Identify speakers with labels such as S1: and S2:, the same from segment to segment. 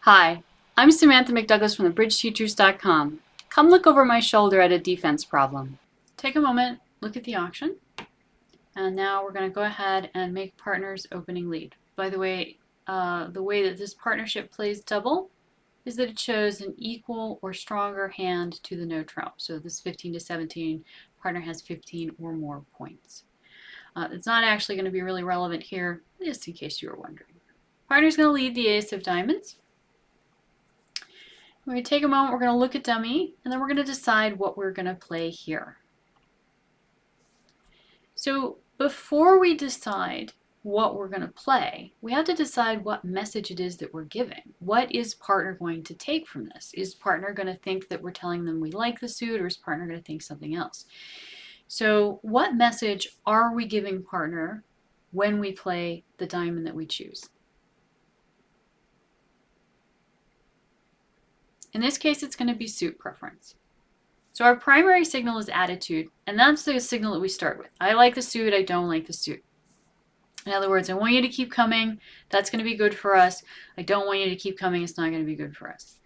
S1: Hi, I'm Samantha McDouglas from thebridgeteachers.com. Come look over my shoulder at a defense problem. Take a moment, look at the auction, and now we're going to go ahead and make partners opening lead. By the way that this partnership plays double is that it shows an equal or stronger hand to the no trump. So this 15 to 17, partner has 15 or more points. It's not actually going to be really relevant here, just in case you were wondering. Partner's going to lead the ace of diamonds. We're going to take a moment, we're going to look at dummy, and then we're going to decide what we're going to play here. So before we decide what we're going to play, we have to decide what message it is that we're giving. What is partner going to take from this? Is partner going to think that we're telling them we like the suit, or is partner going to think something else? So what message are we giving partner when we play the diamond that we choose? In this case, it's going to be suit preference. So our primary signal is attitude, and that's the signal that we start with. I like the suit, I don't like the suit. In other words, I want you to keep coming, that's going to be good for us. I don't want you to keep coming, it's not going to be good for us.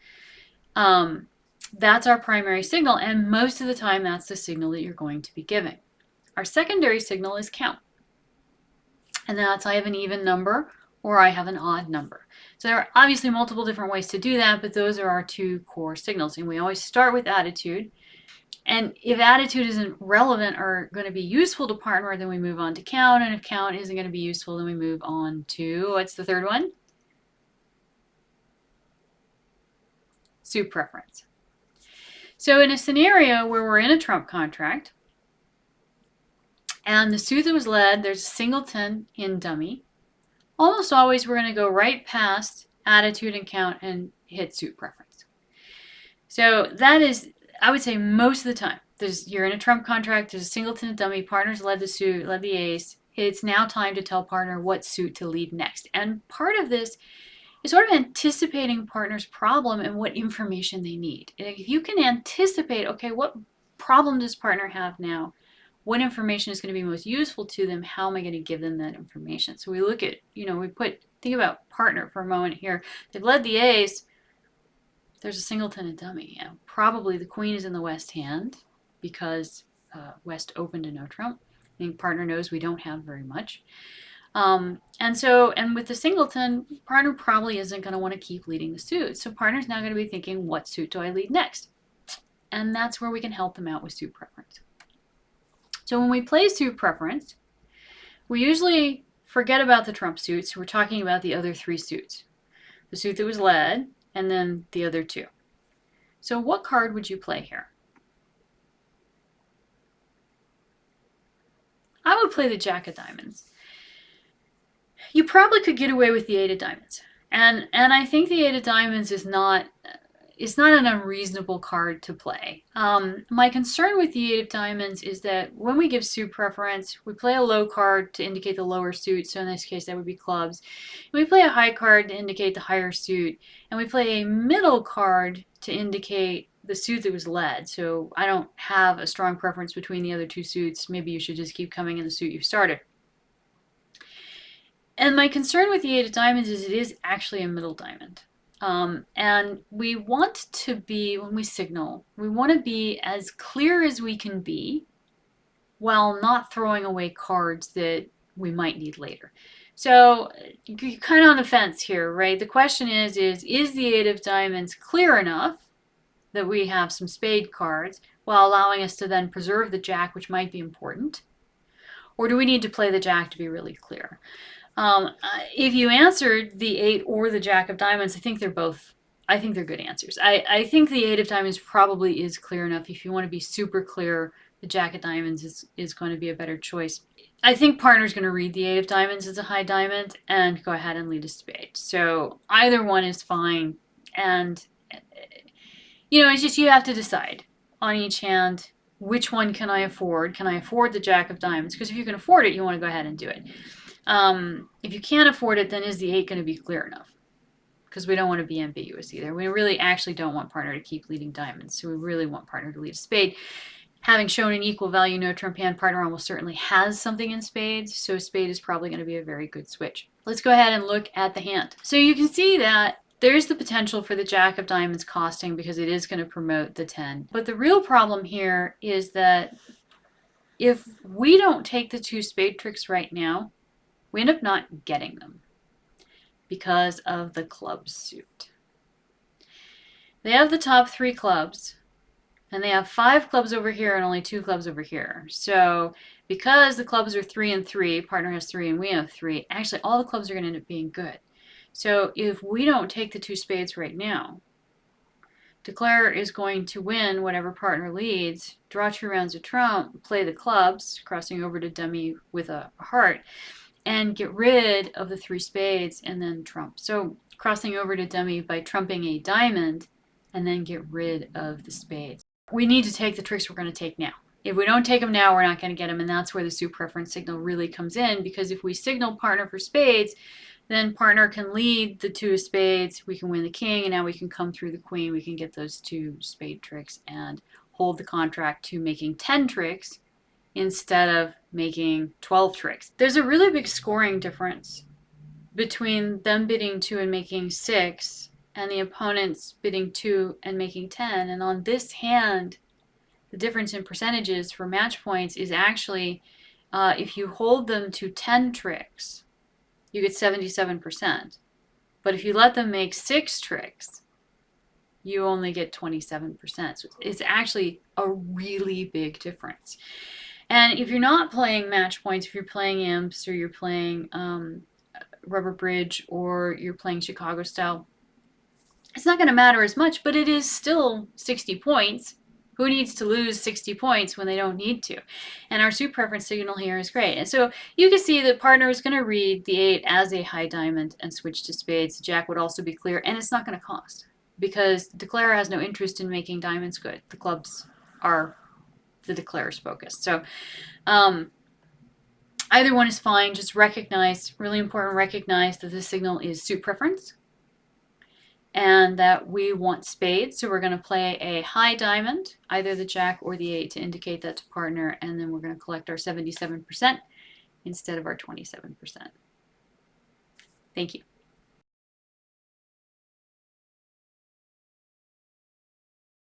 S1: That's our primary signal, and most of the time that's the signal that you're going to be giving. Our secondary signal is count, and that's I have an even number or I have an odd number. So there are obviously multiple different ways to do that, but those are our two core signals. And we always start with attitude. And if attitude isn't relevant or going to be useful to partner, then we move on to count. And if count isn't going to be useful, then we move on to, what's the third one? Suit preference. So in a scenario where we're in a trump contract, and the suit that was led, there's a singleton in dummy, almost always we're going to go right past attitude and count and hit suit preference. So that is, I would say, most of the time. You're in a trump contract, there's a singleton and dummy, partners led the suit, led the ace. It's now time to tell partner what suit to lead next. And part of this is sort of anticipating partner's problem and what information they need. If you can anticipate, okay, what problem does partner have now? What information is going to be most useful to them? How am I going to give them that information? So we look at, think about partner for a moment here. They've led the ace. There's a singleton and dummy. Probably the queen is in the west hand because west opened to no trump. I think partner knows we don't have very much. And with the singleton, partner probably isn't going to want to keep leading the suit. So partner's now going to be thinking, what suit do I lead next? And that's where we can help them out with suit preference. So when we play suit preference, we usually forget about the trump suit. So we're talking about the other three suits. The suit that was led, and then the other two. So what card would you play here? I would play the jack of diamonds. You probably could get away with the eight of diamonds. And I think the eight of diamonds is not an unreasonable card to play. My concern with the eight of diamonds is that when we give suit preference, we play a low card to indicate the lower suit. So in this case, that would be clubs. And we play a high card to indicate the higher suit. And we play a middle card to indicate the suit that was led. So I don't have a strong preference between the other two suits. Maybe you should just keep coming in the suit you've started. And my concern with the eight of diamonds is it is actually a middle diamond. And we want to be, when we signal, we want to be as clear as we can be while not throwing away cards that we might need later. So you're kind of on the fence here, right? The question is the eight of diamonds clear enough that we have some spade cards while allowing us to then preserve the jack, which might be important? Or do we need to play the jack to be really clear? If you answered the eight or the jack of diamonds, I think they're good answers. I think the eight of diamonds probably is clear enough. If you want to be super clear, the jack of diamonds is going to be a better choice. I think partner's going to read the eight of diamonds as a high diamond and go ahead and lead a spade. So either one is fine. And, it's just you have to decide on each hand, which one can I afford? Can I afford the jack of diamonds? Because if you can afford it, you want to go ahead and do it. If you can't afford it, then is the eight going to be clear enough? Because we don't want to be ambiguous either. We really actually don't want partner to keep leading diamonds. So we really want partner to lead a spade. Having shown an equal value no trump hand, partner almost certainly has something in spades. So spade is probably going to be a very good switch. Let's go ahead and look at the hand. So you can see that There's the potential for the Jack of Diamonds costing because it is going to promote the 10. But the real problem here is that if we don't take the 2 spade tricks right now, we end up not getting them because of the club suit. They have the top 3 clubs, and they have 5 clubs over here and only 2 clubs over here. So because the clubs are 3 and 3, partner has 3 and we have 3, actually all the clubs are going to end up being good. So if we don't take the 2 spades right now, Declare is going to win whatever partner leads, draw 2 rounds of trump, play the clubs, crossing over to dummy with a heart, and get rid of the 3 spades and then trump. So crossing over to dummy by trumping a diamond and then get rid of the spades. We need to take the tricks we're going to take now. If we don't take them now, we're not going to get them, and that's where the suit preference signal really comes in, because if we signal partner for spades, then partner can lead the 2 of spades, we can win the king, and now we can come through the queen, we can get those 2 spade tricks and hold the contract to making 10 tricks instead of making 12 tricks. There's a really big scoring difference between them bidding 2 and making 6 and the opponents bidding 2 and making 10. And on this hand, the difference in percentages for match points is actually if you hold them to 10 tricks, you get 77%. But if you let them make 6 tricks, you only get 27%. So it's actually a really big difference. And if you're not playing match points, if you're playing imps or you're playing rubber bridge or you're playing Chicago style, it's not going to matter as much, but it is still 60 points. Who needs to lose 60 points when they don't need to? And our suit preference signal here is great. And so you can see that partner is going to read the 8 as a high diamond and switch to spades. The Jack would also be clear, and it's not going to cost because Declare has no interest in making diamonds good. The clubs are the Declare's focus. So either one is fine. Just recognize, really important, recognize that the signal is suit preference and that we want spades. So we're going to play a high diamond, either the Jack or the 8, to indicate that to partner, and then we're going to collect our 77% instead of our 27%. Thank you.